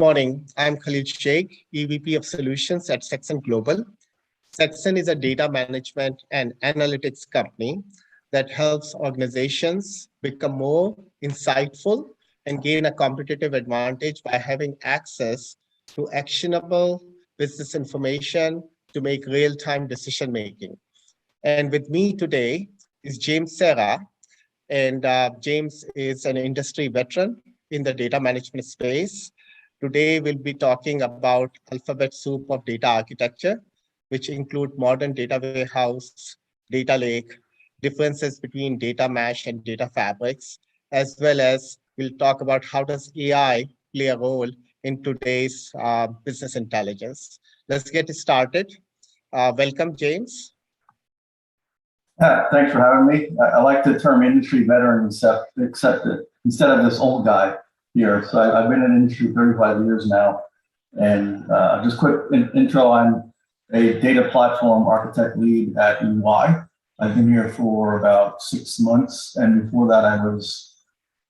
morning. I'm Khalid Sheikh, EVP of Solutions at Sexton Global. Sexton is a data management and analytics company that helps organizations become more insightful and gain a competitive advantage by having access to actionable business information to make real-time decision making. And with me today is James Serra, and James is an industry veteran in the data management space. Today, we'll be talking about alphabet soup of data architecture, which include modern data warehouse, data lake, differences between data mesh and data fabrics, as well as we'll talk about how does AI play a role in today's business intelligence. Let's get started. Welcome, James. Thanks for having me. I like the term industry veteran except instead of this old guy here. So I've been in industry 35 years now. And just quick intro, I'm a data platform architect lead at EY. I've been here for about 6 months. And before that, I was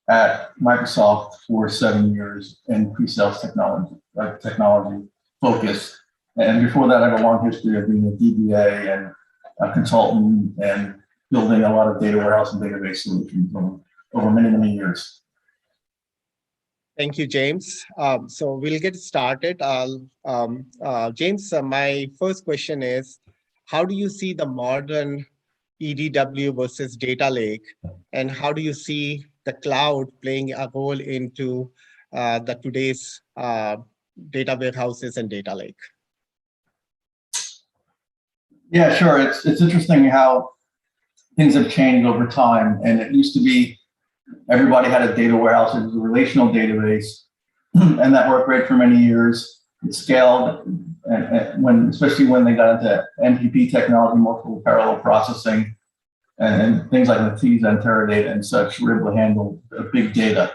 at Microsoft for 7 years in pre-sales technology focused. And before that, I have a long history of being a DBA and a consultant and building a lot of data warehouse and database solutions over many, many years. Thank you, James. So we'll get started. James, my first question is, how do you see the modern EDW versus data lake? And how do you see the cloud playing a role into the today's data warehouses and data lake? Yeah, sure. It's interesting how things have changed over time. And it used to be everybody had a data warehouse. It was a relational database, and that worked great for many years. It scaled, and especially when they got into MPP technology, multiple parallel processing, and things like Matisse and Teradata and such were able to handle big data.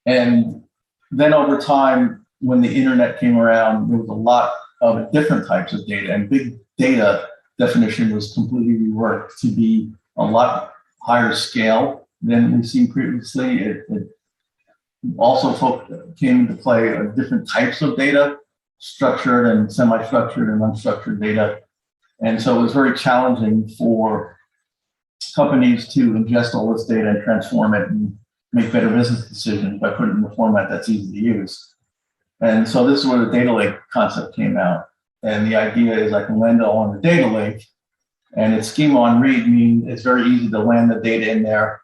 And then over time, when the internet came around, there was a lot of different types of data, and big data definition was completely reworked to be a lot higher scale than we've seen previously. It also came into play different types of data, structured and semi-structured and unstructured data. And so it was very challenging for companies to ingest all this data and transform it and make better business decisions by putting it in a format that's easy to use. And so this is where the data lake concept came out. And the idea is I can land it all in the data lake, and it's schema on read, meaning it's very easy to land the data in there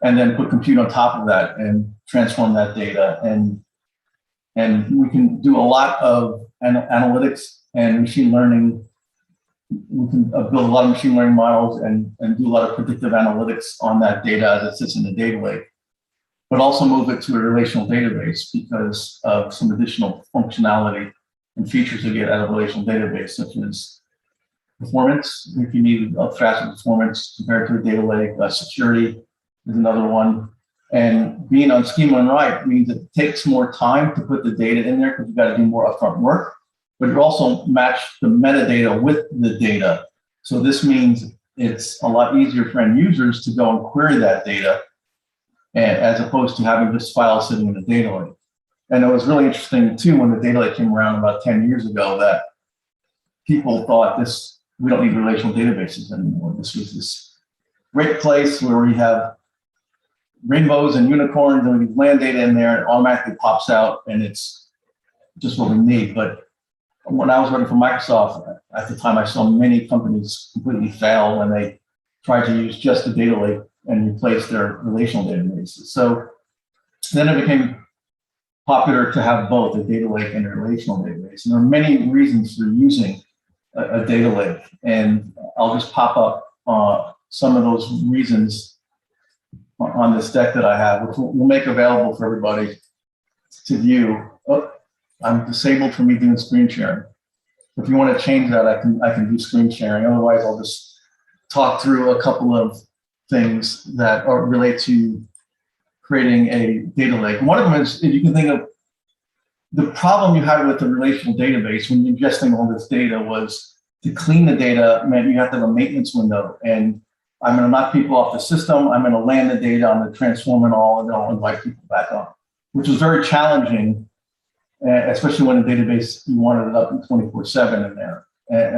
and then put compute on top of that and transform that data. And we can do a lot of analytics and machine learning. We can build a lot of machine learning models and do a lot of predictive analytics on that data as it sits in the data lake, but also move it to a relational database because of some additional functionality and features you get out of a relational database, such as performance. If you need a faster performance compared to a data lake, security is another one. And being on schema and write means it takes more time to put the data in there because you've got to do more upfront work, but you also match the metadata with the data. So this means it's a lot easier for end users to go and query that data as opposed to having this file sitting in the data lake. And it was really interesting too when the data lake came around about 10 years ago that people thought we don't need relational databases anymore. This was this great place where we have rainbows and unicorns and we can land data in there and it automatically pops out and it's just what we need. But when I was working for Microsoft at the time, I saw many companies completely fail when they tried to use just the data lake and replace their relational databases. So then it became popular to have both a data lake and a relational database. And there are many reasons for using a data lake. And I'll just pop up some of those reasons on this deck that I have, which we'll make available for everybody to view. Oh, I'm disabled from me doing screen sharing. If you want to change that, I can do screen sharing. Otherwise, I'll just talk through a couple of things that relate to creating a data lake. One of them is, if you can think of the problem you had with the relational database when you're ingesting all this data was to clean the data meant you have to have a maintenance window. And I'm going to knock people off the system. I'm going to land the data. I'm going to transform it all, and then I'll invite people back on. which was very challenging, especially when a database, you wanted it up 24/7 in there,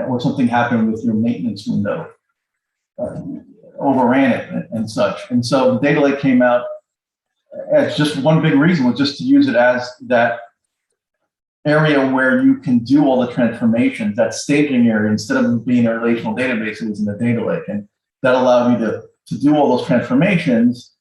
or something happened with your maintenance window, overran it and such. And so the data lake came out as just one big reason was just to use it as that area where you can do all the transformations, that staging area. Instead of being a relational database, it was in the data lake. And that allowed you to do all those transformations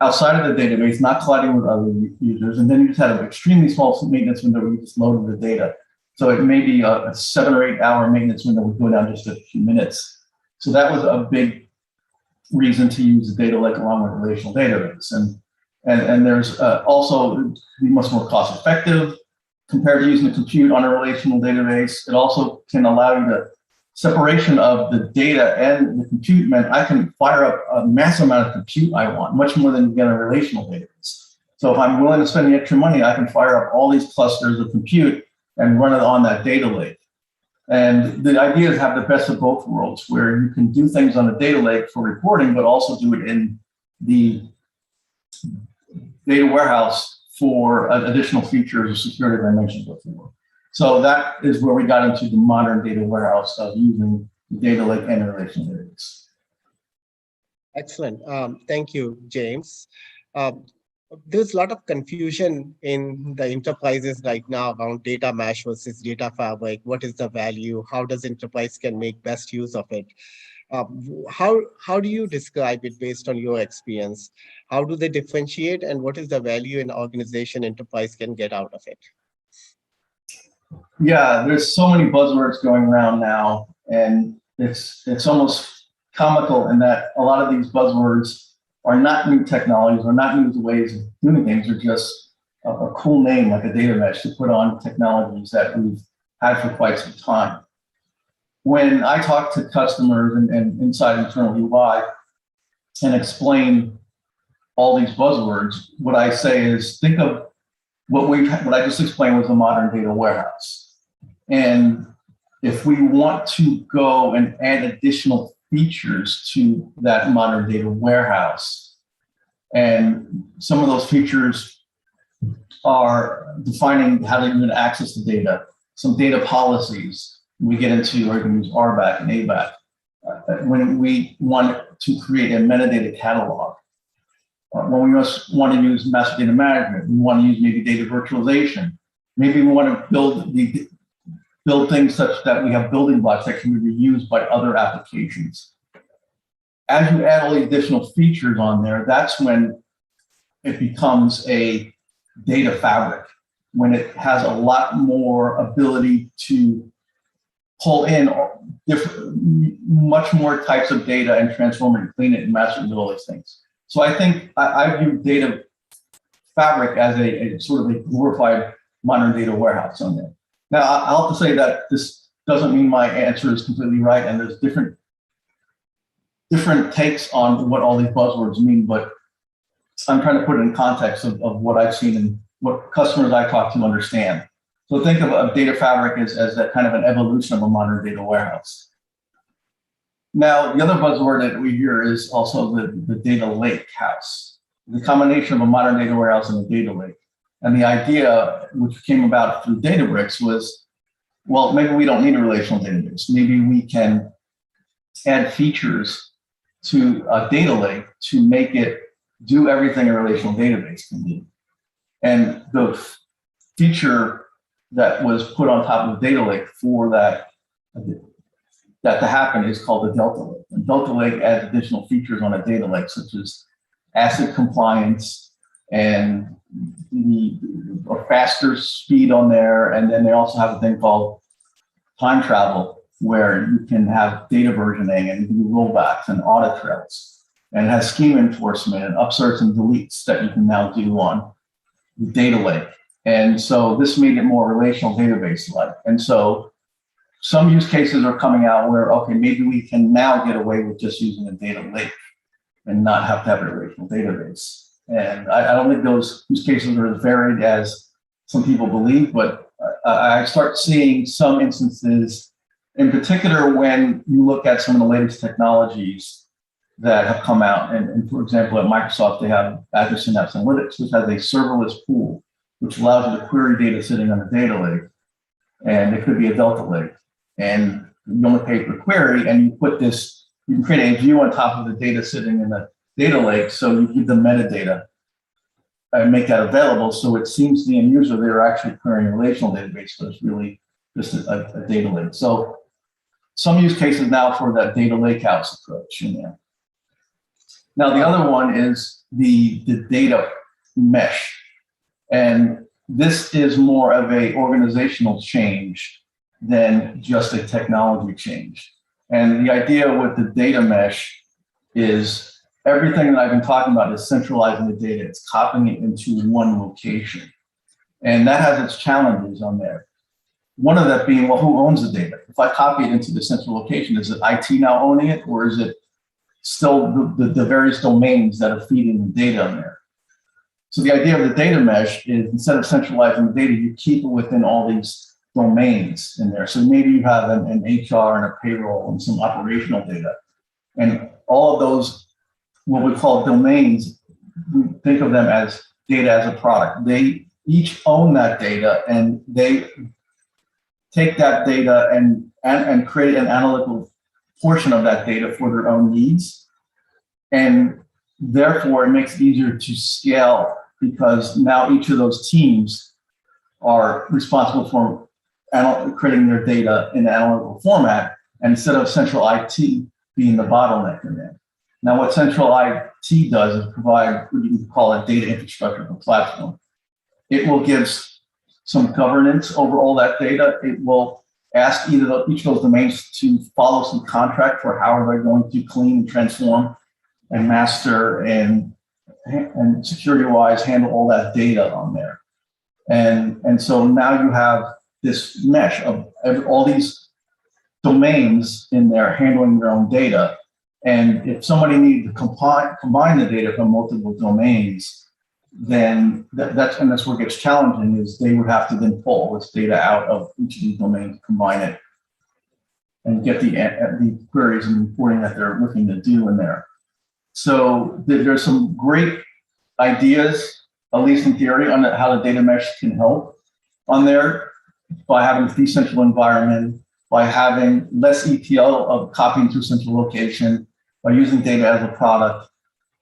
outside of the database, not colliding with other users. And then you just had an extremely small maintenance window where you just loaded the data. So it may be a 7 or 8 hour maintenance window would go down just a few minutes. So that was a big reason to use the data lake along with relational database. And there's also be much more cost effective compared to using the compute on a relational database. It also can allow you to separation of the data and the compute meant I can fire up a massive amount of compute I want, much more than you get a relational database. So if I'm willing to spend the extra money, I can fire up all these clusters of compute and run it on that data lake. And the idea is have the best of both worlds, where you can do things on the data lake for reporting, but also do it in the data warehouse for additional features of security that I mentioned before. So that is where we got into the modern data warehouse of using the data lake and a relational database. Excellent. Thank you, James. There's a lot of confusion in the enterprises right now around data mesh versus data fabric. What is the value? How does enterprise can make best use of it? How do you describe it based on your experience? How do they differentiate, and what is the value an organization enterprise can get out of it? Yeah, there's so many buzzwords going around now, and it's almost comical in that a lot of these buzzwords are not new technologies, or not new ways of doing things, or just a cool name like a data mesh to put on technologies that we've had for quite some time. When I talk to customers and inside internal UI and explain all these buzzwords, what I say is think of what I just explained was the modern data warehouse. And if we want to go and add additional features to that modern data warehouse, and some of those features are defining how they're going to access the data, some data policies. We get into, or you can use RBAC and ABAC. When we want to create a metadata catalog, when we want to use master data management, we want to use maybe data virtualization. Maybe we want to build things such that we have building blocks that can be reused by other applications. As you add all the additional features on there, that's when it becomes a data fabric, when it has a lot more ability to pull in much more types of data and transform it and clean it and master all these things. So I think I view data fabric as a sort of a glorified modern data warehouse on there. Now, I'll have to say that this doesn't mean my answer is completely right, and there's different takes on what all these buzzwords mean, but I'm trying to put it in context of what I've seen and what customers I talk to understand. So think of a data fabric as that kind of an evolution of a modern data warehouse. Now, the other buzzword that we hear is also the data lake house, the combination of a modern data warehouse and a data lake. And the idea, which came about through Databricks, was, well, maybe we don't need a relational database. Maybe we can add features to a data lake to make it do everything a relational database can do. And the feature that was put on top of the data lake for that to happen is called the Delta Lake. And Delta Lake adds additional features on a data lake, such as ACID compliance and a faster speed on there. And then they also have a thing called time travel, where you can have data versioning and you can do rollbacks and audit trails. And it has schema enforcement and upserts and deletes that you can now do on the data lake. And so this made it more relational database-like. And so some use cases are coming out where, okay, maybe we can now get away with just using a data lake and not have to have a relational database. And I don't think those use cases are as varied as some people believe, but I start seeing some instances, in particular when you look at some of the latest technologies that have come out. And for example, at Microsoft, they have Azure Synapse Analytics, which has a serverless pool, which allows you to query data sitting on a data lake. And it could be a Delta lake. And you only pay per query, and you put this, you can create a view on top of the data sitting in the data lake. So you give them metadata and make that available. So it seems to the end user they're actually querying a relational database, but it's really just a data lake. So some use cases now for that data lakehouse approach in there. Now, the other one is the data mesh. And this is more of a organizational change than just a technology change. And the idea with the data mesh is everything that I've been talking about is centralizing the data. It's copying it into one location. And that has its challenges on there. One of that being, well, who owns the data? If I copy it into the central location, is it IT now owning it, or is it still the various domains that are feeding the data on there? So the idea of the data mesh is instead of centralizing the data, you keep it within all these domains in there. So maybe you have an HR and a payroll and some operational data. And all of those, what we call domains, we think of them as data as a product. They each own that data, and they take that data and create an analytical portion of that data for their own needs. And therefore, it makes it easier to scale because now each of those teams are responsible for creating their data in an analytical format, and instead of central IT being the bottleneck in there. Now, what central IT does is provide what you can call a data infrastructure or platform. It will give some governance over all that data. It will ask each of those domains to follow some contract for how are they going to clean and transform and master and security-wise handle all that data on there. And so now you have this mesh of all these domains in there handling their own data. And if somebody needed to combine the data from multiple domains, then that's where it gets challenging, is they would have to then pull all this data out of each of these domains, combine it, and get the queries and reporting that they're looking to do in there. So there's some great ideas, at least in theory, on how the data mesh can help on there by having a decentral environment, by having less ETL of copying to a central location, by using data as a product.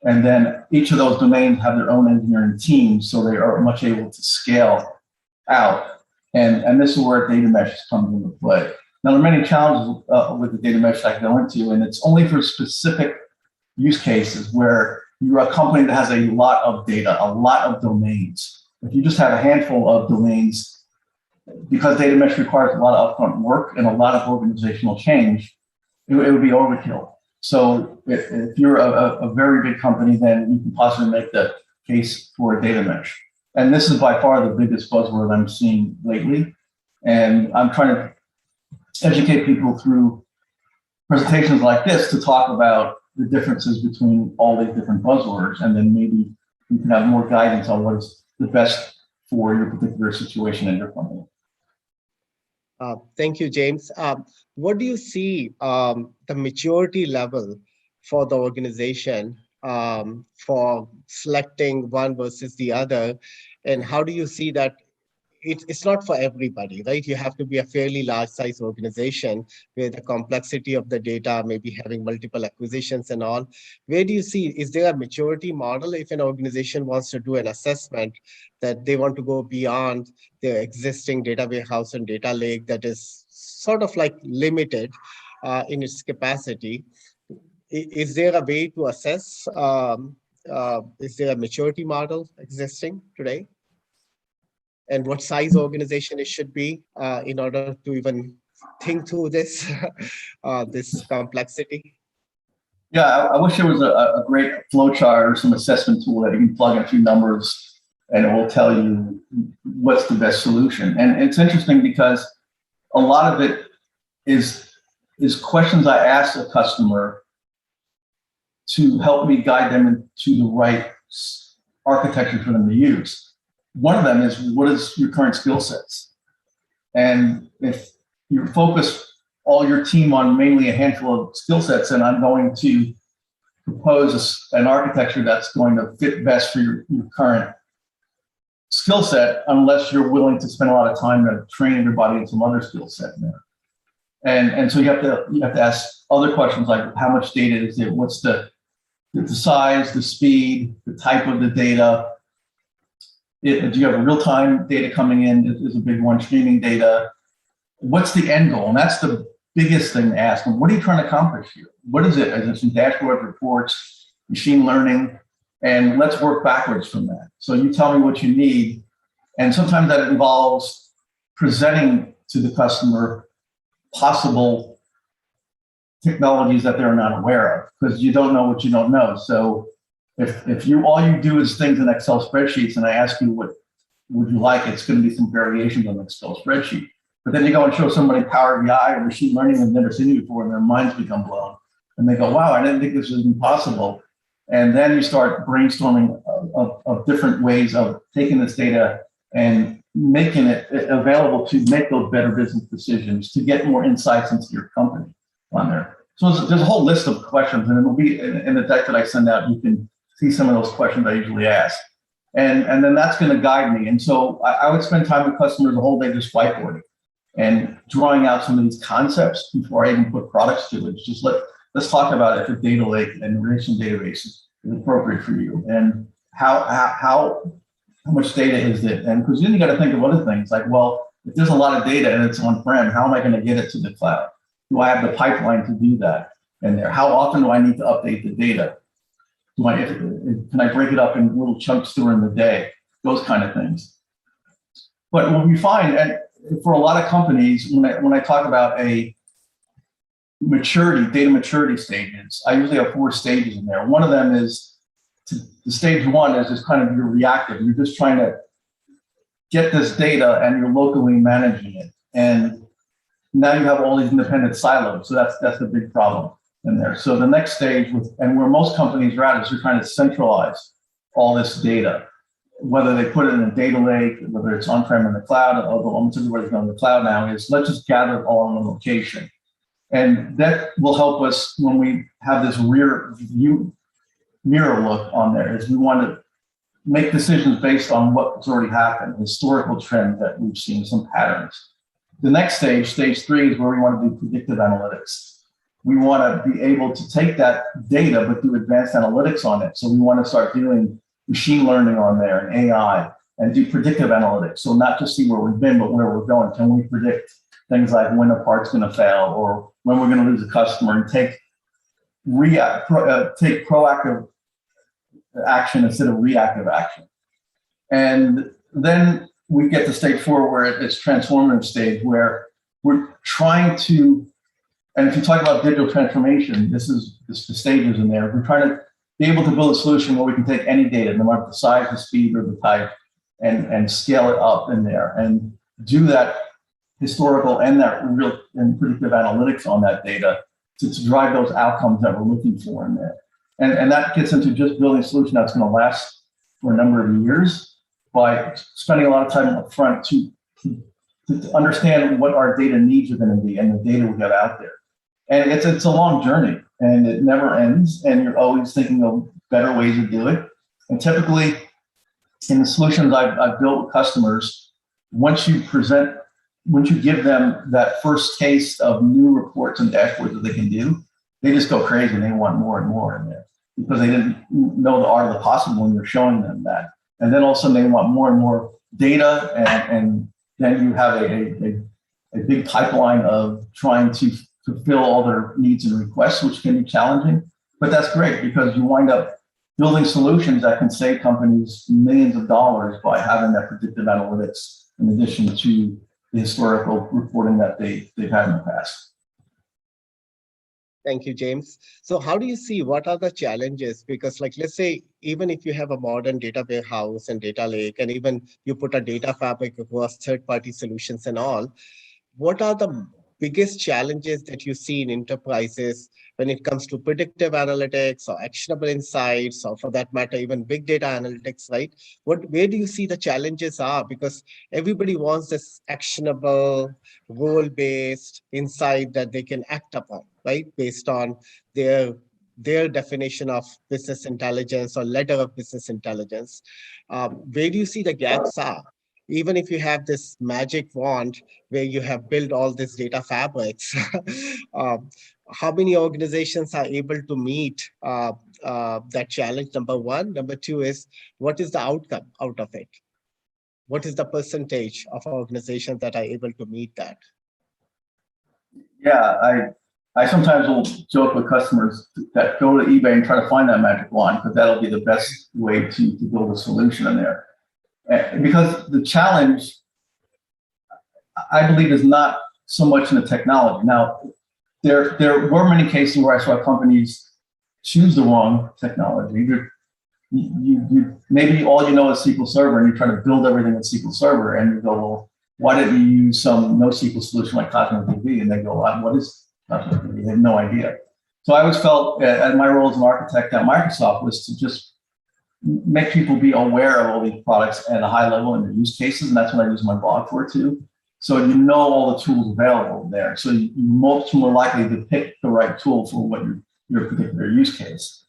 And then each of those domains have their own engineering teams, so they are much able to scale out. And this is where data mesh comes into play. Now, there are many challenges with the data mesh I can go into, and it's only for specific use cases where you're a company that has a lot of data, a lot of domains. If you just have a handful of domains, because data mesh requires a lot of upfront work and a lot of organizational change, it would be overkill. So if you're a very big company, then you can possibly make the case for a data mesh. And this is by far the biggest buzzword I'm seeing lately. And I'm trying to educate people through presentations like this to talk about the differences between all these different buzzwords. And then maybe you can have more guidance on what is the best for your particular situation in your company. Thank you, James. What do you see the maturity level for the organization for selecting one versus the other? And how do you see that it's not for everybody, right? You have to be a fairly large size organization where the complexity of the data, maybe having multiple acquisitions and all. Where do you see, is there a maturity model if an organization wants to do an assessment that they want to go beyond their existing data warehouse and data lake that is sort of like limited in its capacity? Is there a way to assess, is there a maturity model existing today? And what size organization it should be in order to even think through this, this complexity? Yeah, I wish there was a great flowchart or some assessment tool that you can plug in a few numbers and it will tell you what's the best solution. And it's interesting because a lot of it is questions I ask a customer to help me guide them into the right architecture for them to use. One of them is, what is your current skill sets? And if you focus all your team on mainly a handful of skill sets, and I'm going to propose an architecture that's going to fit best for your current skill set, unless you're willing to spend a lot of time to train everybody in some other skill set in there. And so you have to ask other questions like how much data is it? What's the size, the speed, the type of the data? Do you have real-time data coming in? Is a big one. Streaming data. What's the end goal? And that's the biggest thing to ask them. What are you trying to accomplish here? What is it? Is it some dashboard reports, machine learning? And let's work backwards from that. So you tell me what you need. And sometimes that involves presenting to the customer possible technologies that they're not aware of, because you don't know what you don't know. So if you all you do is things in Excel spreadsheets and I ask you what would you like, it's going to be some variations on the Excel spreadsheet. But then you go and show somebody Power BI or machine learning they've never seen it before, and their minds become blown. And they go, wow, I didn't think this was possible. And then you start brainstorming of different ways of taking this data and making it available to make those better business decisions, to get more insights into your company on there. So there's a whole list of questions, and it'll be in the deck that I send out. You can see some of those questions I usually ask. And then that's going to guide me. And so I would spend time with customers the whole day just whiteboarding and drawing out some of these concepts before I even put products to it. It's just let's talk about if a data lake and relational database is appropriate for you, and how much data is it? And because then you got to think of other things like, well, if there's a lot of data and it's on-prem, how am I going to get it to the cloud? Do I have the pipeline to do that in there? How often do I need to update the data? Can I break it up in little chunks during the day? Those kind of things. But what we find, and for a lot of companies, when I talk about a data maturity stages, I usually have 4 stages in there. One of them is the stage 1 is just kind of you're reactive. You're just trying to get this data and you're locally managing it. And now you have all these independent silos. So that's the big problem in there. So the next stage, and where most companies are at, is you're trying to centralize all this data, whether they put it in a data lake, whether it's on-prem in the cloud, although almost everybody's going to the cloud now, is let's just gather it all in one location. And that will help us when we have this mirror look on there, is we want to make decisions based on what's already happened, historical trends that we've seen, some patterns. The next stage 3, is where we want to do predictive analytics. We want to be able to take that data, but do advanced analytics on it. So we want to start doing machine learning on there and AI and do predictive analytics. So not just see where we've been, but where we're going. Can we predict things like when a part's going to fail or when we're going to lose a customer, and take proactive action instead of reactive action. And then we get to stage 4, where it's transformative stage, where we're trying to, and if you talk about digital transformation, this is the stages in there. We're trying to be able to build a solution where we can take any data, no matter the size, the speed, or the type, and scale it up in there and do that historical and that real and predictive analytics on that data to drive those outcomes that we're looking for in there. And that gets into just building a solution that's going to last for a number of years by spending a lot of time up front to understand what our data needs are going to be and the data we got out there. And it's a long journey, and it never ends, and you're always thinking of better ways to do it. And typically, in the solutions I've built with customers, once you give them that first taste of new reports and dashboards that they can do, they just go crazy and they want more and more in there, because they didn't know the art of the possible when you're showing them that. And then all of a sudden they want more and more data, and then you have a big pipeline of trying to fulfill all their needs and requests, which can be challenging. But that's great, because you wind up building solutions that can save companies millions of dollars by having that predictive analytics in addition to the historical reporting that they've had in the past. Thank you, James. So how do you see what are the challenges? Because let's say, even if you have a modern data warehouse and data lake, and even you put a data fabric across third-party solutions and all, what are the biggest challenges that you see in enterprises when it comes to predictive analytics or actionable insights, or for that matter, even big data analytics, right? Where do you see the challenges are? Because everybody wants this actionable, role-based insight that they can act upon, right? Based on their their definition of business intelligence or letter of business intelligence. Where do you see the gaps are? Even if you have this magic wand where you have built all these data fabrics, um, how many organizations are able to meet that challenge? Number one. Number two is, what is the outcome out of it? What is the percentage of organizations that are able to meet that? Yeah, I sometimes will joke with customers that go to eBay and try to find that magic wand, because that'll be the best way to build a solution in there. Because the challenge, I believe, is not so much in the technology. Now, there were many cases where I saw companies choose the wrong technology. You maybe all you know is SQL Server, and you try to build everything in SQL Server, and you go, well, why didn't you use some NoSQL solution like Cosmos DB? And they go, what is Cosmos DB? They have no idea. So I always felt, as my role as an architect at Microsoft, was to just make people be aware of all these products at a high level in their use cases, and that's what I use my blog for too. So you know all the tools available there. So you're much more likely to pick the right tool for what your particular use case.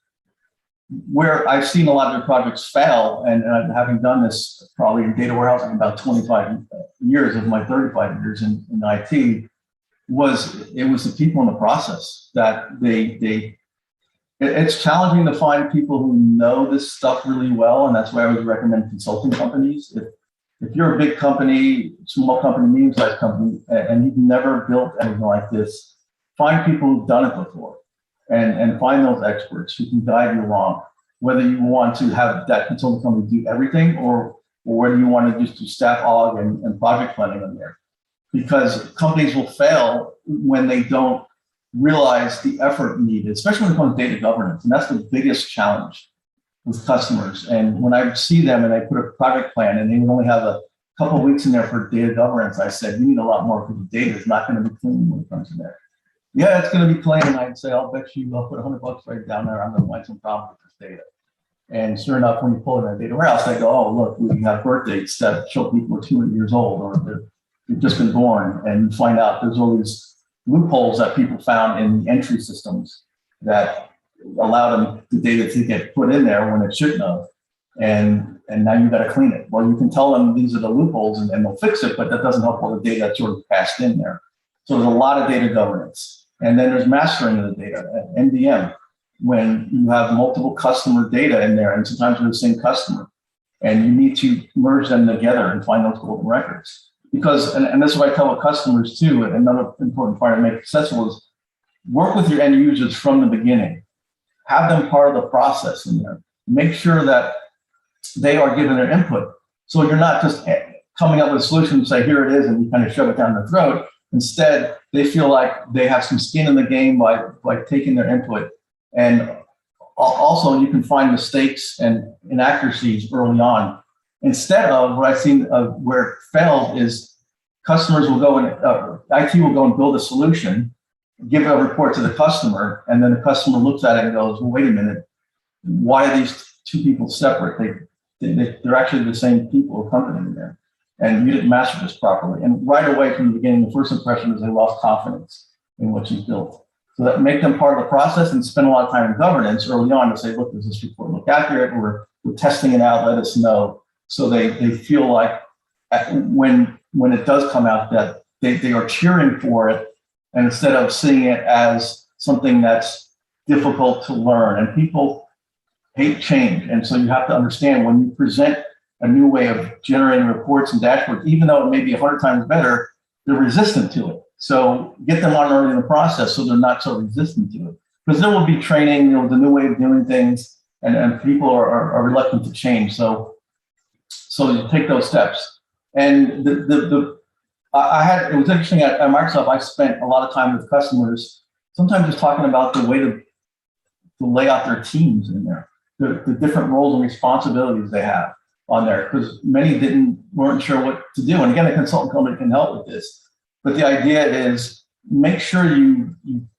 Where I've seen a lot of their projects fail, and having done this probably in data warehousing about 25 years of my 35 years in IT, it was the people in the process that it's challenging to find people who know this stuff really well, and that's why I would recommend consulting companies. If you're a big company, small company, medium-sized company, and you've never built anything like this, find people who've done it before. And find those experts who can guide you along, whether you want to have that consulting company do everything, or whether you want to just do staff aug and project planning in there. Because companies will fail when they don't realize the effort needed, especially when it comes to data governance. And that's the biggest challenge with customers. And when I see them and I put a project plan and they would only have a couple of weeks in there for data governance, I said, you need a lot more, because the data is not going to be clean when it comes in there. Yeah, it's going to be clean. And I'd say, I'll bet you I'll put $100 right down there. I'm going to find some problem with this data. And sure enough, when you pull it in a data warehouse, they go, oh, look, we have birth dates that show people are 200 years old, or they've just been born. And you find out there's all these loopholes that people found in the entry systems that allow them the data to get put in there when it shouldn't have. And now you've got to clean it. Well, you can tell them these are the loopholes and they'll fix it, but that doesn't help all the data that's sort of passed in there. So there's a lot of data governance. And then there's mastering of the data, MDM, when you have multiple customer data in there, and sometimes they're the same customer, and you need to merge them together and find those golden records. Because, and this is what I tell customers too, another important part to make it successful is work with your end users from the beginning. Have them part of the process in there. Make sure that they are given their input. So you're not just coming up with a solution and say, here it is, and you kind of shove it down their throat. Instead, they feel like they have some skin in the game by taking their input. And also, you can find mistakes and inaccuracies early on. Instead of what I've seen where it fails is customers will go and IT will go and build a solution, give a report to the customer, and then the customer looks at it and goes, well, wait a minute, why are these two people separate? They're actually the same people or company in there. And you didn't master this properly. And right away from the beginning, the first impression is they lost confidence in what you built. So that make them part of the process and spend a lot of time in governance early on to say, look, does this report look accurate? We're testing it out, let us know. So they feel like when it does come out that they are cheering for it, and instead of seeing it as something that's difficult to learn. And people hate change. And so you have to understand when you present a new way of generating reports and dashboards, even though it may be 100 times better, they're resistant to it. So get them on early in the process so they're not so resistant to it. Because there will be training, the new way of doing things, and people are reluctant to change. So you take those steps. And it was interesting at Microsoft, I spent a lot of time with customers, sometimes just talking about the way to lay out their teams in there, the different roles and responsibilities they have on there, because many weren't sure what to do. And again, a consultant company can help with this. But the idea is make sure you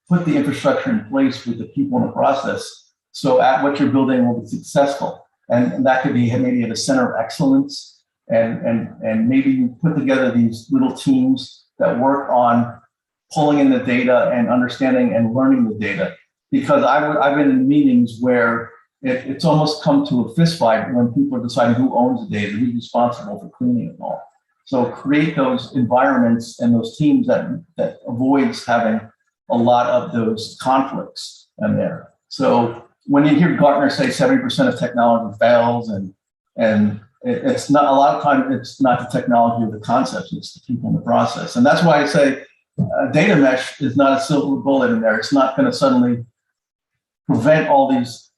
put the infrastructure in place with the people in the process, so at what you're building will be successful. And that could be maybe at a center of excellence, and maybe you put together these little teams that work on pulling in the data and understanding and learning the data. because I've been in meetings where it's almost come to a fist fight when people are deciding who owns the data, who's responsible for cleaning it all. So create those environments and those teams that avoids having a lot of those conflicts in there. So when you hear Gartner say 70% of technology fails, and it's not, a lot of times it's not the technology or the concepts, it's the people in the process. And that's why I say data mesh is not a silver bullet in there. It's not going to suddenly prevent all these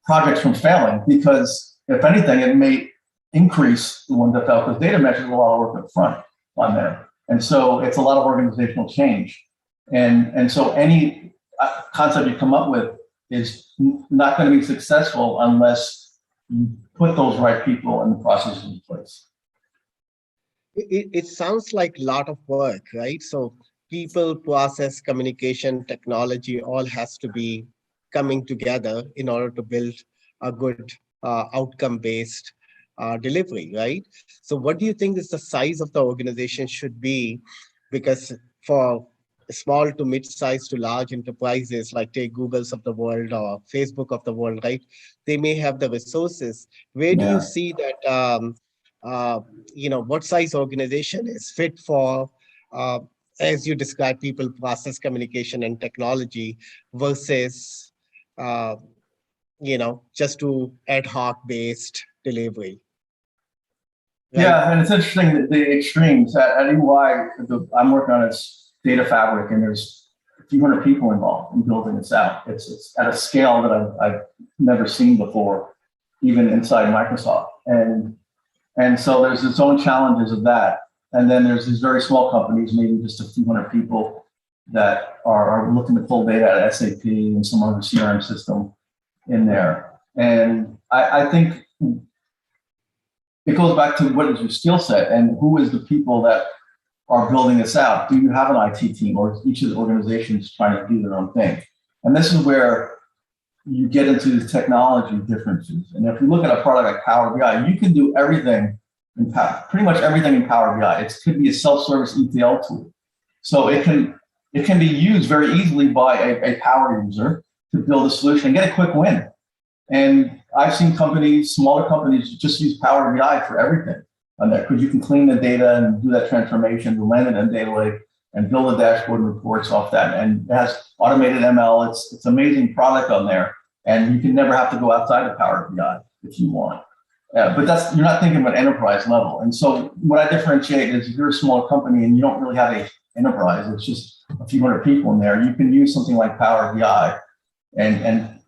projects from failing, because if anything, it may increase the ones that fail, because data mesh is a lot of work up front on there. And so it's a lot of organizational change. And so any concept you come up with is not going to be successful unless you put those right people and the processes in place. It sounds like a lot of work, right? So people, process, communication, technology, all has to be coming together in order to build a good outcome-based delivery, right? So what do you think is the size of the organization should be? Because for small to mid-sized to large enterprises, like take Google's of the world or Facebook of the world, right? They may have the resources. Where do you Yeah. see that, what size organization is fit for, as you describe, people, process, communication, and technology versus, uh, just to ad hoc based delivery, right? Yeah, and it's interesting that the extremes at EY, I'm working on its data fabric, and there's a few hundred people involved in building this out. It's at a scale that I've never seen before, even inside Microsoft. And so there's its own challenges of that. And then there's these very small companies, maybe just a few hundred people, that are looking to pull data out of SAP and some other CRM system in there. And I think it goes back to what is your skill set and who is the people that are building this out. Do you have an IT team, or is each of the organizations trying to do their own thing? And this is where you get into the technology differences. And if you look at a product like Power BI, you can do everything in pretty much everything in Power BI. It could be a self-service ETL tool. So it can be used very easily by a power user to build a solution and get a quick win. And I've seen companies, smaller companies, just use Power BI for everything on there, because you can clean the data and do that transformation, land it in a data lake, and build a dashboard and reports off that. And it has automated ML. It's an amazing product on there. And you can never have to go outside of Power BI if you want. But you're not thinking about enterprise level. And so what I differentiate is, if you're a small company and you don't really have an enterprise, it's just a few hundred people in there, you can use something like Power BI and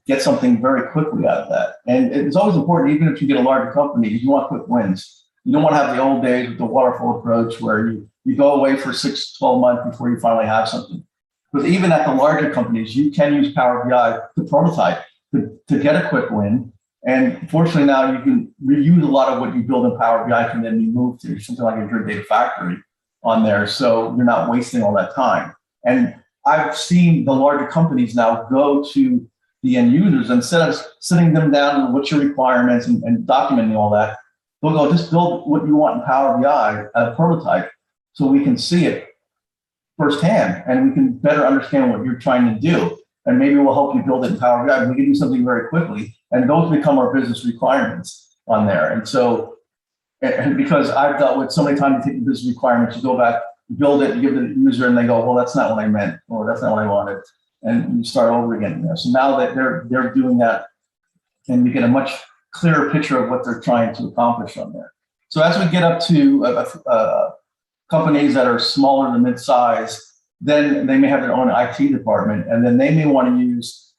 get something very quickly out of that. And it's always important, even if you get a larger company, you want quick wins. You don't want to have the old days with the waterfall approach where you go away for 6 to 12 months before you finally have something. Because even at the larger companies, you can use Power BI to prototype, to get a quick win. And fortunately now you can reuse a lot of what you build in Power BI can then be moved to something like Azure Data Factory on there. So you're not wasting all that time. And I've seen the larger companies now go to the end users, instead of sitting them down and what's your requirements and documenting all that, they'll go, just build what you want in Power BI, a prototype, so we can see it firsthand and we can better understand what you're trying to do. And maybe we'll help you build it in Power BI. We can do something very quickly, and those become our business requirements on there. And so, and because I've dealt with so many times, you take the business requirements, you go back, you build it, you give it to the user, and they go, well, that's not what I meant, or that's not what I wanted. And you start over again there. So now that they're doing that, and you get a much clearer picture of what they're trying to accomplish on there. So as we get up to companies that are smaller than mid-size, then they may have their own IT department, and then they may want to use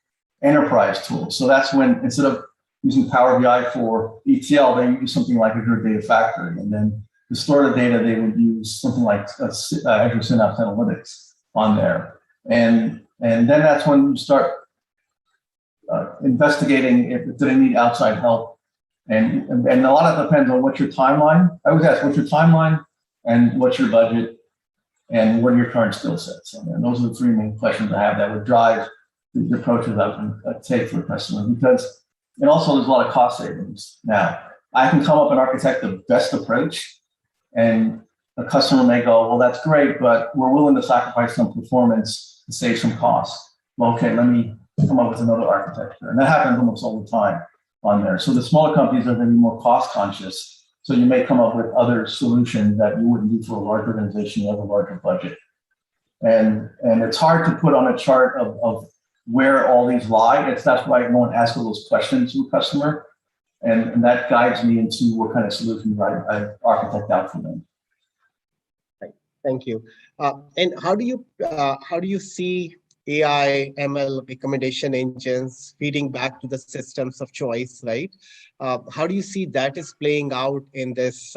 enterprise tools. So that's when, instead of using Power BI for ETL, they use something like Azure Data Factory. And then to store the data, they would use something like Azure Synapse Analytics on there. And then that's when you start investigating if they need outside help. And a lot of it depends on what's your timeline. I always ask, what's your timeline and what's your budget and what are your current skill sets? And those are the three main questions I have that would drive the approaches I take for a customer, because, and also there's a lot of cost savings. Now, I can come up and architect the best approach, and the customer may go, well, that's great, but we're willing to sacrifice some performance to save some costs. well, okay, let me come up with another architecture. And that happens almost all the time on there. So the smaller companies are going to be more cost conscious. So you may come up with other solutions that you wouldn't do for a large organization who has a larger budget. And it's hard to put on a chart of where all these lie. That's why I go and ask all those questions to a customer. And that guides me into what kind of solutions I architect out for them. Thank you. And how do you see AI, ML recommendation engines feeding back to the systems of choice, right? How do you see that is playing out in this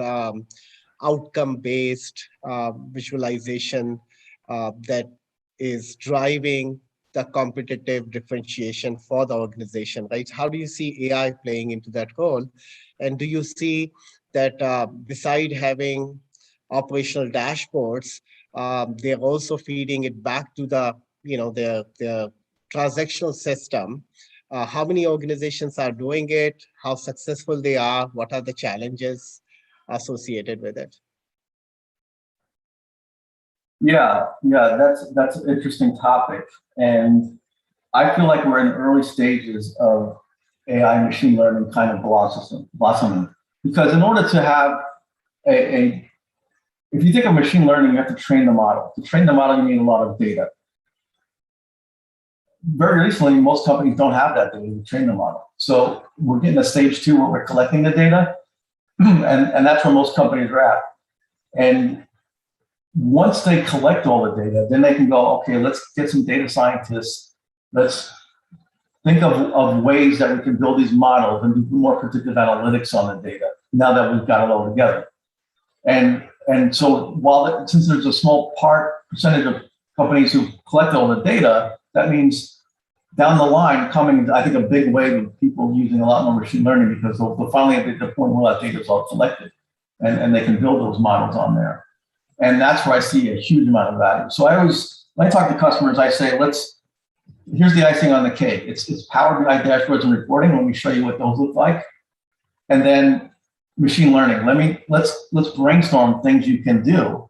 outcome-based visualization that is driving the competitive differentiation for the organization, right? How do you see AI playing into that role? And do you see that beside having operational dashboards, they're also feeding it back to the, their transactional system? How many organizations are doing it? How successful they are? What are the challenges associated with it? Yeah, that's an interesting topic. And I feel like we're in early stages of AI machine learning kind of blossoming. Because in order to have if you think of machine learning, you have to train the model. To train the model, you need a lot of data. Very recently, most companies don't have that data to train the model. So we're getting to stage 2 where we're collecting the data, and that's where most companies are at. And once they collect all the data, then they can go, okay, let's get some data scientists. Let's think of ways that we can build these models and do more predictive analytics on the data now that we've got it all together. And so since there's a small percentage of companies who collect all the data, that means down the line coming, I think, a big wave of people using a lot more machine learning because they'll finally get to the point where that data is all collected and they can build those models on there. And that's where I see a huge amount of value. So when I talk to customers, I say, here's the icing on the cake. It's Power BI dashboards and reporting. Let me show you what those look like. And then machine learning. Let's brainstorm things you can do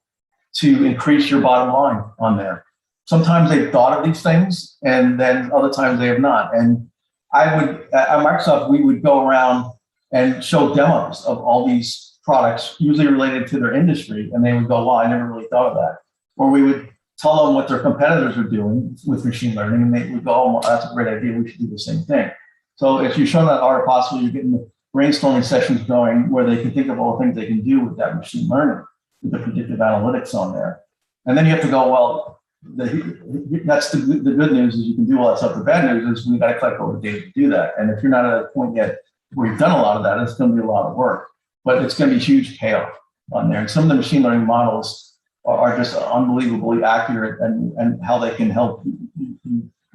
to increase your bottom line on there. Sometimes they've thought of these things, and then other times they have not. And at Microsoft, we would go around and show demos of all these products, usually related to their industry, and they would go, wow, I never really thought of that. Or we would tell them what their competitors are doing with machine learning, and they would go, oh, that's a great idea, we should do the same thing. So if you show that art of possible, you're getting the brainstorming sessions going where they can think of all the things they can do with that machine learning, with the predictive analytics on there. And then you have to go, well, that's the good news is you can do all that stuff. The bad news is we've got to collect all the data to do that. And if you're not at a point yet where you've done a lot of that, it's going to be a lot of work. But it's going to be huge payoff on there. And some of the machine learning models are just unbelievably accurate and how they can help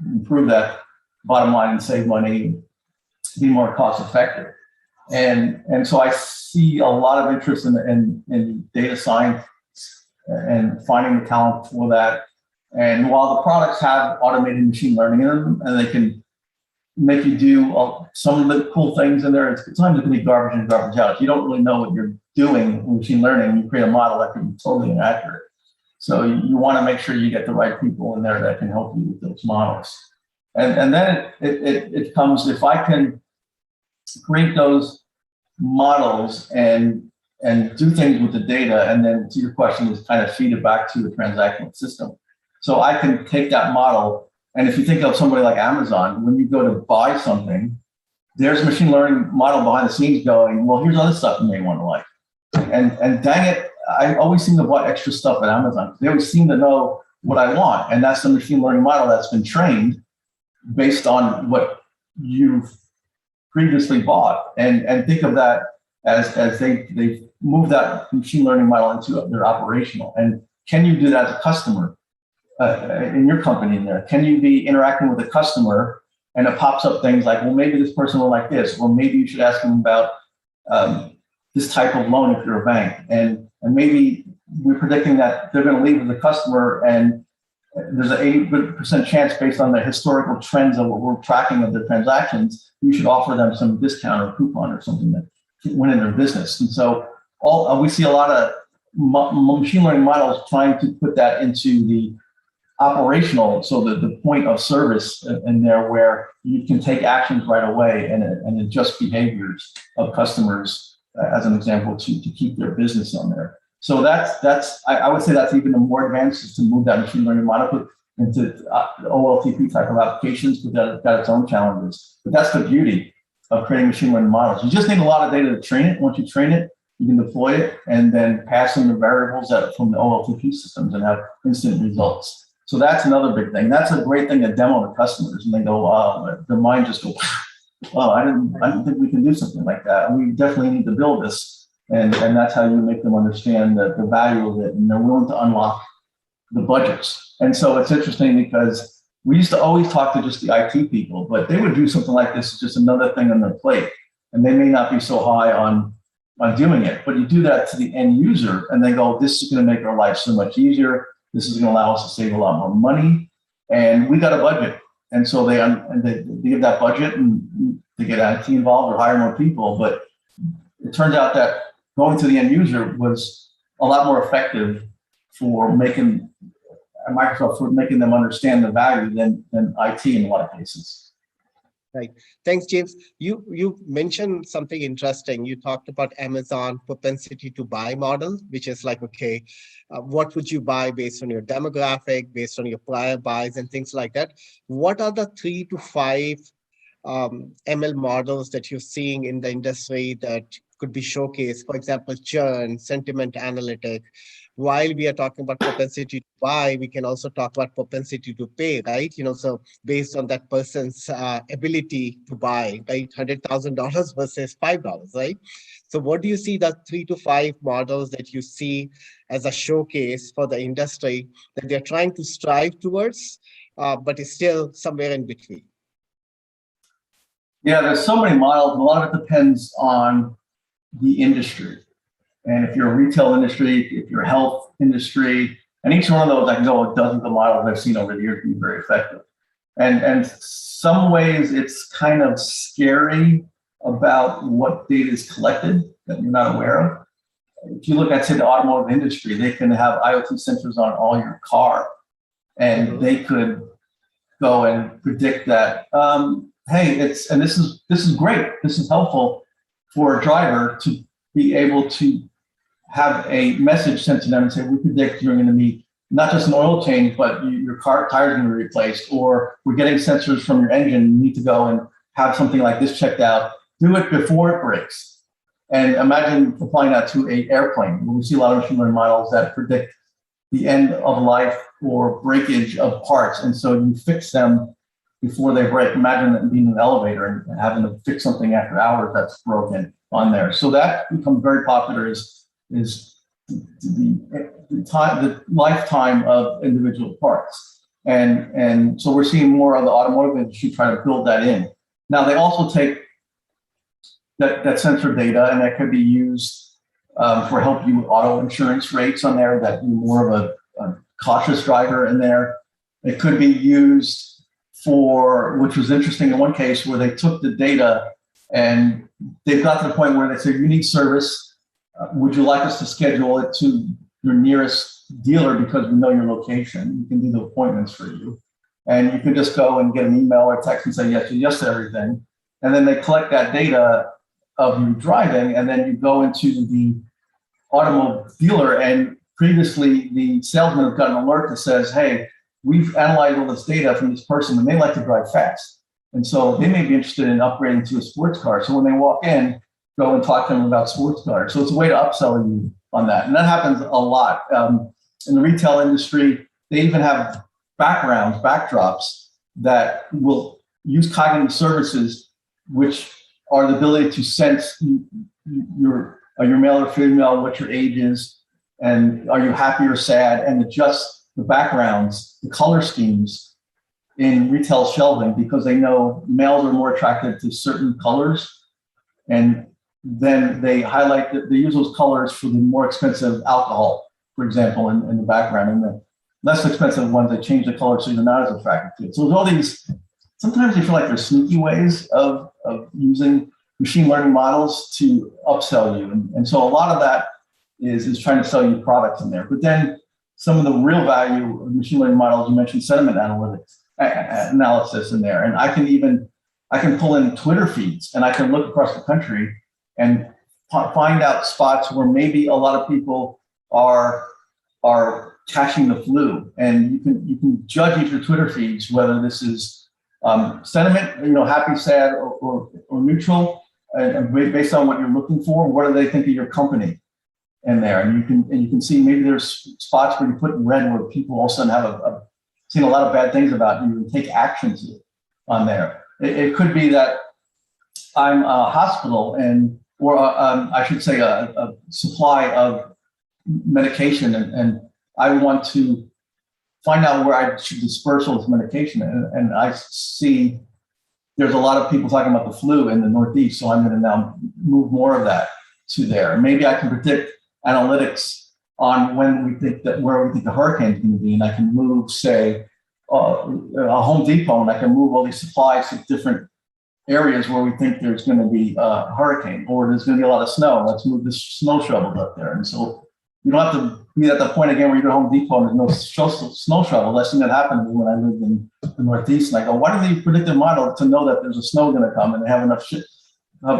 improve that bottom line and save money, be more cost effective. And so I see a lot of interest in data science and finding the talent for that. And while the products have automated machine learning in them and they can make you do some of the cool things in there, it's sometimes it can be garbage in, garbage out. If you don't really know what you're doing in machine learning, you create a model that can be totally inaccurate. So you want to make sure you get the right people in there that can help you with those models. And then it comes, if I can create those models and do things with the data, and then to your question is kind of feed it back to the transactional system. So I can take that model, and if you think of somebody like Amazon, when you go to buy something, there's a machine learning model behind the scenes going, well, here's other stuff you may want to like. And dang it, I always seem to buy extra stuff at Amazon. They always seem to know what I want. And that's the machine learning model that's been trained based on what you've previously bought. And think of that as they move that machine learning model into their operational. And can you do that as a customer in your company in there? Can you be interacting with a customer and it pops up things like, well, maybe this person will like this, or maybe you should ask them about this type of loan if you're a bank. And maybe we're predicting that they're going to leave with a customer, and there's an 80% chance based on the historical trends of what we're tracking of the transactions, you should offer them some discount or coupon or something that went in their business. And so we see a lot of machine learning models trying to put that into the operational, so that the point of service in there where you can take actions right away and adjust behaviors of customers, as an example, to keep their business on there. So I would say that's even a more advanced, is to move that machine learning model into OLTP type of applications, but that's got its own challenges. But that's the beauty of creating machine learning models. You just need a lot of data to train it. Once you train it, you can deploy it and then pass in the variables from the OLTP systems and have instant results. So that's another big thing. That's a great thing to demo to customers, and they go, their mind just goes, "Oh, I didn't think we can do something like that. We definitely need to build this." And that's how you make them understand the value of it, and they're willing to unlock the budgets. And so it's interesting because we used to always talk to just the IT people, but they would do something like this as just another thing on their plate, and they may not be so high on doing it. But you do that to the end user, and they go, "This is going to make our life so much easier. This is going to allow us to save a lot more money, and we got a budget." And so they give that budget, and they get IT involved or hire more people. But it turns out that going to the end user was a lot more effective for making Microsoft, for making them understand the value than IT in a lot of cases. Right. Thanks, James. You mentioned something interesting. You talked about Amazon propensity to buy model, which is like, okay, what would you buy based on your demographic, based on your prior buys and things like that? What are the 3 to 5 ML models that you're seeing in the industry that could be showcased? For example, churn, sentiment analytic. While we are talking about propensity to buy, we can also talk about propensity to pay, right? So based on that person's ability to buy, right? $100,000 versus $5, right? So what do you see the 3 to 5 models that you see as a showcase for the industry that they're trying to strive towards, but is still somewhere in between? Yeah, there's so many models. A lot of it depends on the industry. And if you're a retail industry, if you're a health industry, and each one of those, I can go with dozens of models I've seen over the years to be very effective. And some ways it's kind of scary about what data is collected that you're not aware of. If you look at, say, the automotive industry, they can have IoT sensors on all your car, and they could go and predict that, hey, this is great. This is helpful for a driver to be able to have a message sent to them and say, we predict you're going to need not just an oil change, but your car tires are going to be replaced, or we're getting sensors from your engine. You need to go and have something like this checked out. Do it before it breaks. And imagine applying that to an airplane. We see a lot of machine learning models that predict the end of life or breakage of parts. And so you fix them before they break. Imagine that being in an elevator and having to fix something after hours that's broken on there. So that becomes very popular is the lifetime of individual parts. And so we're seeing more of the automotive industry try to build that in. Now, they also take that sensor data, and that could be used for help you with auto insurance rates on there, that you're more of a cautious driver in there. It could be used for, which was interesting in one case, where they took the data and they've got to the point where they said, you need service. Would you like us to schedule it to your nearest dealer because we know your location? We can do the appointments for you. And you can just go and get an email or text and say yes to everything. And then they collect that data of you driving, and then you go into the automobile dealer, and previously the salesman has got an alert that says, hey, we've analyzed all this data from this person and they like to drive fast. And so they may be interested in upgrading to a sports car. So when they walk in, go and talk to them about sports cars. So it's a way to upsell you on that. And that happens a lot. In the retail industry, they even have backdrops that will use cognitive services, which are the ability to sense your male or female, what your age is, and are you happy or sad, and adjust the backgrounds, the color schemes in retail shelving, because they know males are more attracted to certain colors. And then they highlight that they use those colors for the more expensive alcohol, for example, in the background, and the less expensive ones, they change the color so you're not as attracted to it. So there's all these, sometimes you feel like there's sneaky ways of using machine learning models to upsell you. And so a lot of that is trying to sell you products in there. But then some of the real value of machine learning models. You mentioned sentiment analysis in there, and I can pull in Twitter feeds, and I can look across the country and find out spots where maybe a lot of people are catching the flu, and you can judge each of your Twitter feeds whether this is sentiment, happy, sad, or neutral, and based on what you're looking for. What do they think of your company in there? And you can see maybe there's spots where you put in red where people all of a sudden have seen a lot of bad things about you and take actions on there. It could be that I'm a hospital or I should say a supply of medication, and I want to find out where I should disperse all this medication. And I see there's a lot of people talking about the flu in the Northeast, so I'm going to now move more of that to there. Maybe I can predict analytics on where we think the hurricane is going to be, and I can move, say, a Home Depot, and I can move all these supplies to different areas where we think there's going to be a hurricane, or there's going to be a lot of snow. Let's move this snow shovel up there. And so you don't have to be at the point again where you go to Home Depot and there's no snow shovel. Last thing that happened to me when I lived in the Northeast, and I go, why do they predict their model to know that there's a snow going to come and they have enough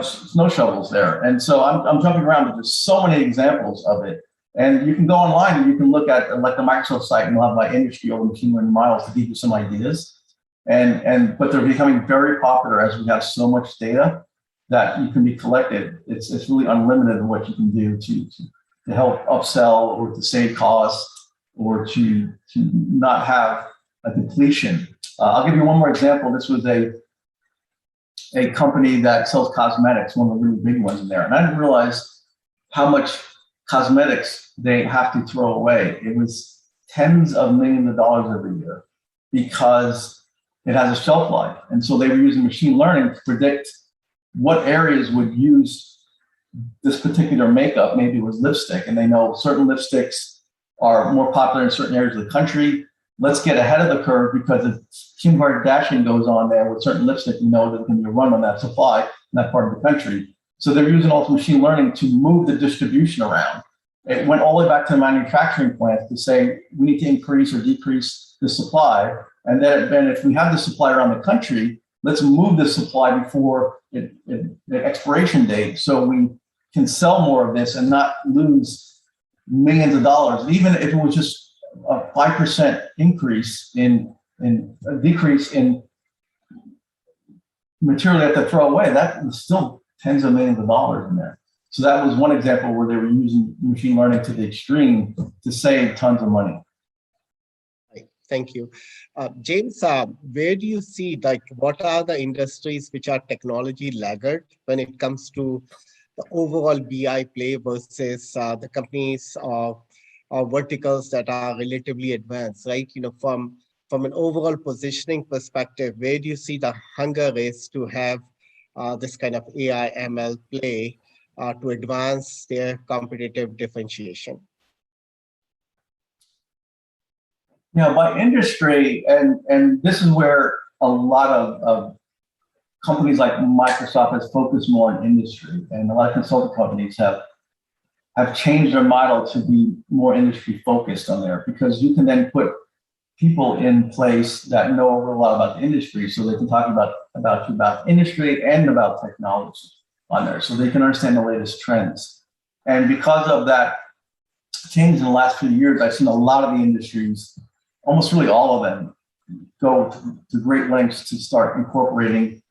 snow shovels there? And so I'm jumping around, but there's so many examples of it. And you can go online and you can look at like the Microsoft site, and you'll have my industry over machine learning models to give you some ideas. But they're becoming very popular as we have so much data that you can be collected. It's really unlimited in what you can do to help upsell, or to save costs, or to not have a depletion. I'll give you one more example. This was a company that sells cosmetics, one of the really big ones in there. And I didn't realize how much cosmetics they have to throw away. It was tens of millions of dollars every year because it has a shelf life. And so they were using machine learning to predict what areas would use this particular makeup. Maybe it was lipstick, and they know certain lipsticks are more popular in certain areas of the country. Let's get ahead of the curve, because if Kim Kardashian goes on there with certain lipstick, you know there's going to be a run on that supply in that part of the country. So they're using also machine learning to move the distribution around. It went all the way back to the manufacturing plant to say, we need to increase or decrease the supply. And then if we have the supply around the country, let's move the supply before the expiration date, so we can sell more of this and not lose millions of dollars. Even if it was just a 5% increase in a decrease in material they have to throw away, that was still tens of millions of dollars in there. So that was one example where they were using machine learning to the extreme to save tons of money. Thank you. James, where do you see, what are the industries which are technology laggard when it comes to the overall BI play versus the companies or verticals that are relatively advanced, right? From an overall positioning perspective, where do you see the hunger is to have this kind of AI ML play to advance their competitive differentiation? By industry, and this is where a lot of companies like Microsoft has focused more on industry, and a lot of consulting companies have changed their model to be more industry focused on there, because you can then put people in place that know a lot about the industry, so they can talk about industry and about technology on there, so they can understand the latest trends. And because of that change in the last few years, I've seen a lot of the industries, almost really all of them, go to great lengths to start incorporating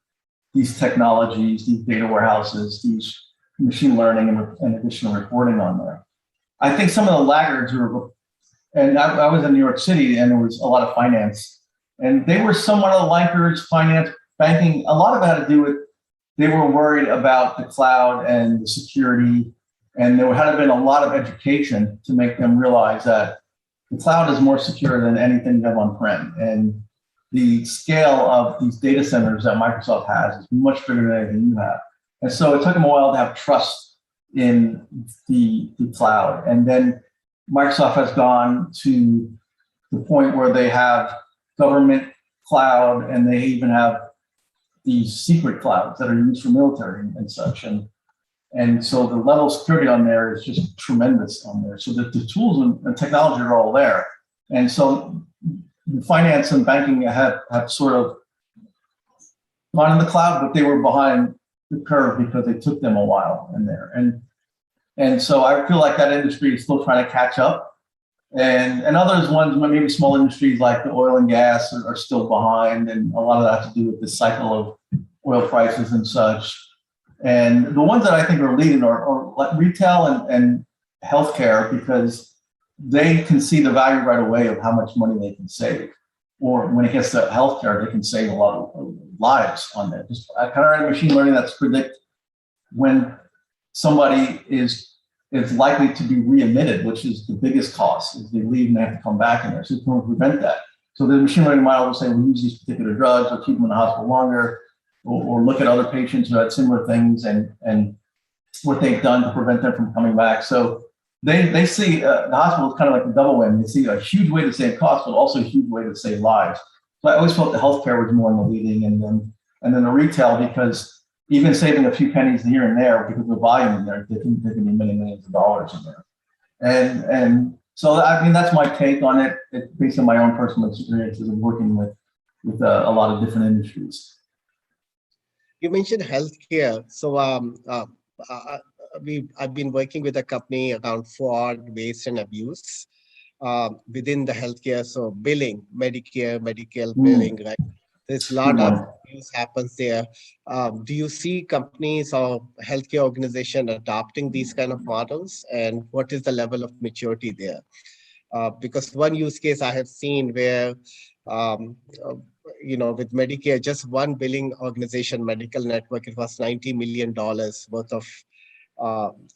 these technologies, these data warehouses, these machine learning and additional reporting on there. I think some of the laggards and I was in New York City, and there was a lot of finance, and they were somewhat of the laggards, finance, banking. A lot of it had to do with, they were worried about the cloud and the security, and there had been a lot of education to make them realize that the cloud is more secure than anything you have on-prem. And the scale of these data centers that Microsoft has is much bigger than anything you have. And so it took them a while to have trust in the cloud. And then Microsoft has gone to the point where they have government cloud, and they even have these secret clouds that are used for military and such. And And so the level of security on there is just tremendous on there. So that the tools and technology are all there. And so finance and banking have sort of gone in the cloud, but they were behind the curve because it took them a while in there. And so I feel like that industry is still trying to catch up. And others ones, maybe small industries like the oil and gas are still behind. And a lot of that has to do with the cycle of oil prices and such. And the ones that I think are leading are like retail and healthcare, because they can see the value right away of how much money they can save. Or when it gets to healthcare, they can save a lot of lives on that. Just kind of machine learning that's predict when somebody is likely to be readmitted, which is the biggest cost, is they leave and they have to come back in there. So it's going to prevent that. So the machine learning model will say, we use these particular drugs, or keep them in the hospital longer, or look at other patients who had similar things and what they've done to prevent them from coming back. So they see the hospital is kind of like a double win. They see a huge way to save costs, but also a huge way to save lives. So I always felt the healthcare was more in the leading, and then the retail, because even saving a few pennies here and there because of the volume in there, they can be many millions of dollars in there. And so I mean that's my take on it. It's based on my own personal experiences of working with a lot of different industries. You mentioned healthcare. So I've been working with a company around fraud, waste, and abuse within the healthcare. So billing, Medicare, medical billing, right? There's a lot of abuse happens there. Do you see companies or healthcare organization adopting these kind of models, and what is the level of maturity there? Because one use case I have seen where, with Medicare, just one billing organization, Medical Network, it was $90 million worth of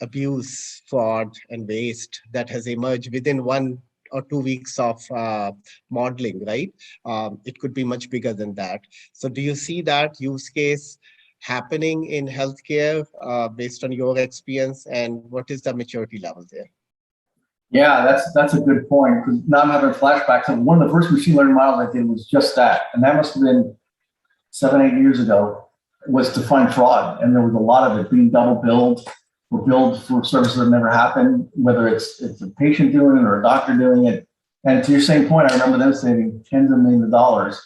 abuse, fraud, and waste that has emerged within 1 or 2 weeks of modeling, right? It could be much bigger than that. So do you see that use case happening in healthcare based on your experience, and what is the maturity level there? Yeah, that's a good point, because now I'm having flashbacks. And one of the first machine learning models I did was just that. And that must have been 7, 8 years ago, was to find fraud. And there was a lot of it being double billed, or billed for services that never happened, whether it's a patient doing it or a doctor doing it. And to your same point, I remember them saving tens of millions of dollars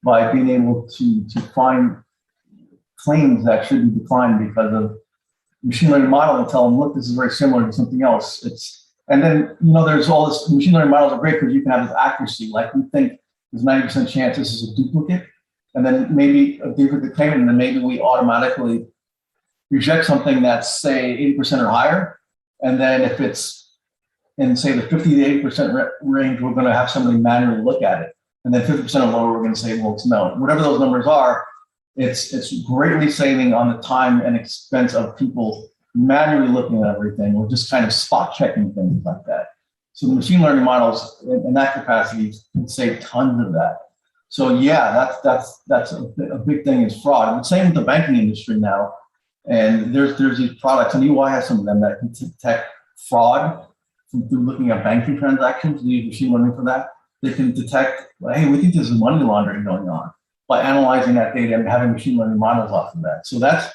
by being able to find claims that should be declined because of machine learning model, and tell them, look, this is very similar to something else. And then, there's all this, machine learning models are great because you can have this accuracy. Like we think there's 90% chance this is a duplicate, and then maybe a duplicate claim, and then maybe we automatically reject something that's say 80% or higher. And then if it's in say the 50 to 80% range, we're going to have somebody manually look at it. And then 50% or lower, we're going to say, well, it's no. Whatever those numbers are, it's greatly saving on the time and expense of people manually looking at everything, or just kind of spot checking things like that. So the machine learning models in that capacity can save tons of that. So yeah, that's a big thing is fraud. And same with the banking industry now. And there's these products, and UI has some of them that can detect fraud through looking at banking transactions. They use machine learning for that. They can detect, hey, we think there's money laundering going on, by analyzing that data and having machine learning models off of that. So that's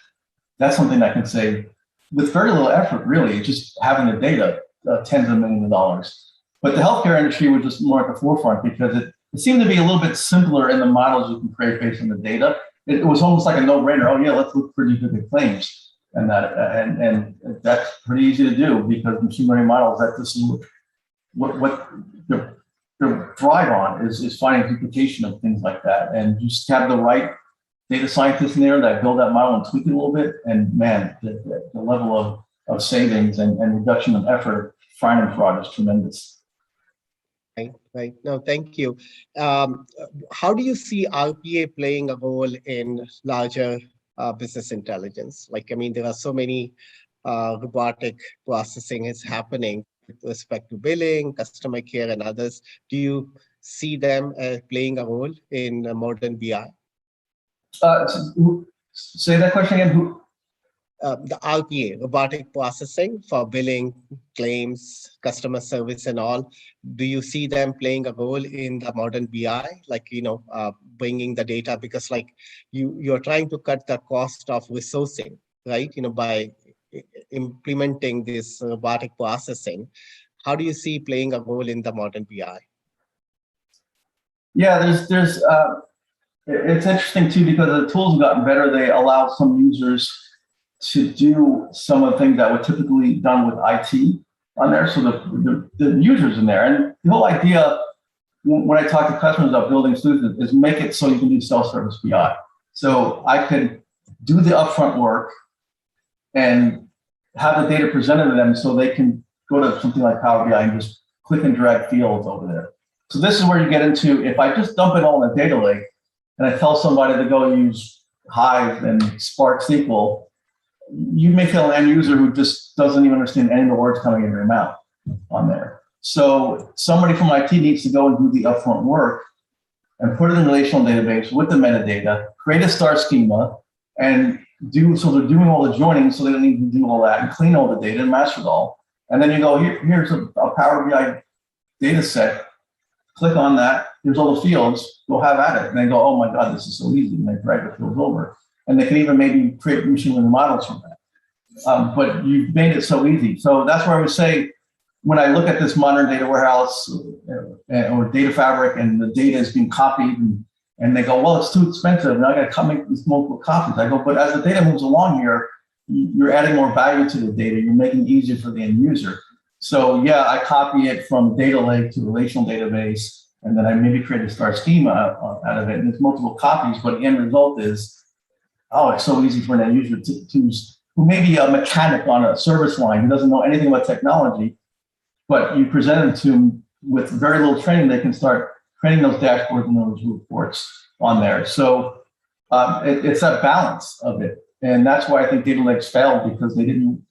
something that can save with very little effort, really, just having the data, tens of millions of dollars. But the healthcare industry was just more at the forefront because it seemed to be a little bit simpler in the models you can create based on the data. It was almost like a no-brainer. Oh yeah, let's look for duplicate claims, and that's pretty easy to do because machine learning models, that this is what they're thrive on is finding duplication of things like that, and you just have the right data scientists in there that build that model and tweak it a little bit, and man, the level of savings and reduction of effort finding fraud is tremendous. Right. No, thank you. How do you see RPA playing a role in larger business intelligence? Like, I mean, there are so many robotic processing is happening with respect to billing, customer care, and others. Do you see them playing a role in modern BI? Say that question again. The RPA, robotic processing for billing, claims, customer service, and all. Do you see them playing a role in the modern BI, like, bringing the data? Because like you're trying to cut the cost of resourcing, right? By implementing this robotic processing. How do you see playing a role in the modern BI? Yeah, it's interesting too because the tools have gotten better. They allow some users to do some of the things that were typically done with IT on there. So the users in there, and the whole idea when I talk to customers about building solutions is make it so you can do self-service BI. So I could do the upfront work and have the data presented to them so they can go to something like Power BI and just click and drag fields over there. So this is where you get into, if I just dump it all in a data lake and I tell somebody to go use Hive and Spark SQL, you may feel an end user who just doesn't even understand any of the words coming in their mouth on there. So somebody from IT needs to go and do the upfront work and put it in a relational database with the metadata, create a star schema, and so they're doing all the joining so they don't need to do all that and clean all the data and master it all. And then you go, here's a Power BI data set, click on that, here's all the fields, go have at it. And they go, oh my God, this is so easy. And they drag the fields over. And they can even maybe create machine learning models from that. But you've made it so easy. So that's where I would say, when I look at this modern data warehouse or data fabric and the data is being copied and they go, well, it's too expensive. And I got to make these multiple copies. I go, but as the data moves along here, you're adding more value to the data. You're making it easier for the end user. So yeah, I copy it from data lake to relational database, and then I maybe create a star schema out of it. And it's multiple copies, but the end result is, oh, it's so easy for an end user to who may be a mechanic on a service line who doesn't know anything about technology, but you present them to them with very little training, they can start creating those dashboards and those reports on there. So it's that balance of it. And that's why I think data lakes failed, because they didn't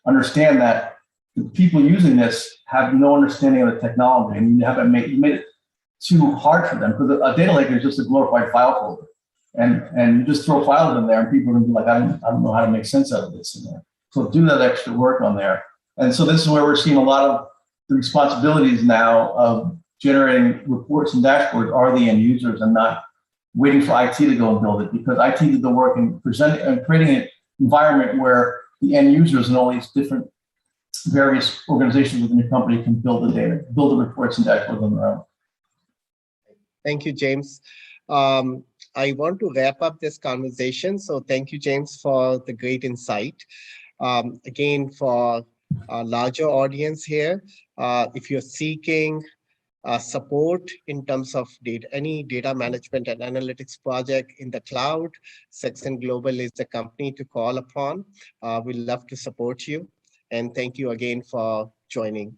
understand that the people using this have no understanding of the technology, and you made it too hard for them, because a data lake is just a glorified file folder. And you just throw files in there and people are gonna be like, I don't know how to make sense out of this in there. So do that extra work on there. And so this is where we're seeing a lot of the responsibilities now of generating reports and dashboards are the end users, and not waiting for IT to go and build it, because IT did the work and creating an environment where the end users and all these different various organizations within the company can build the data, build the reports and dashboards on their own. Thank you, James. I want to wrap up this conversation. So thank you, James, for the great insight. Again, for a larger audience here, if you're seeking support in terms of any data management and analytics project in the cloud, Sexton Global is the company to call upon. We'd love to support you. And thank you again for joining.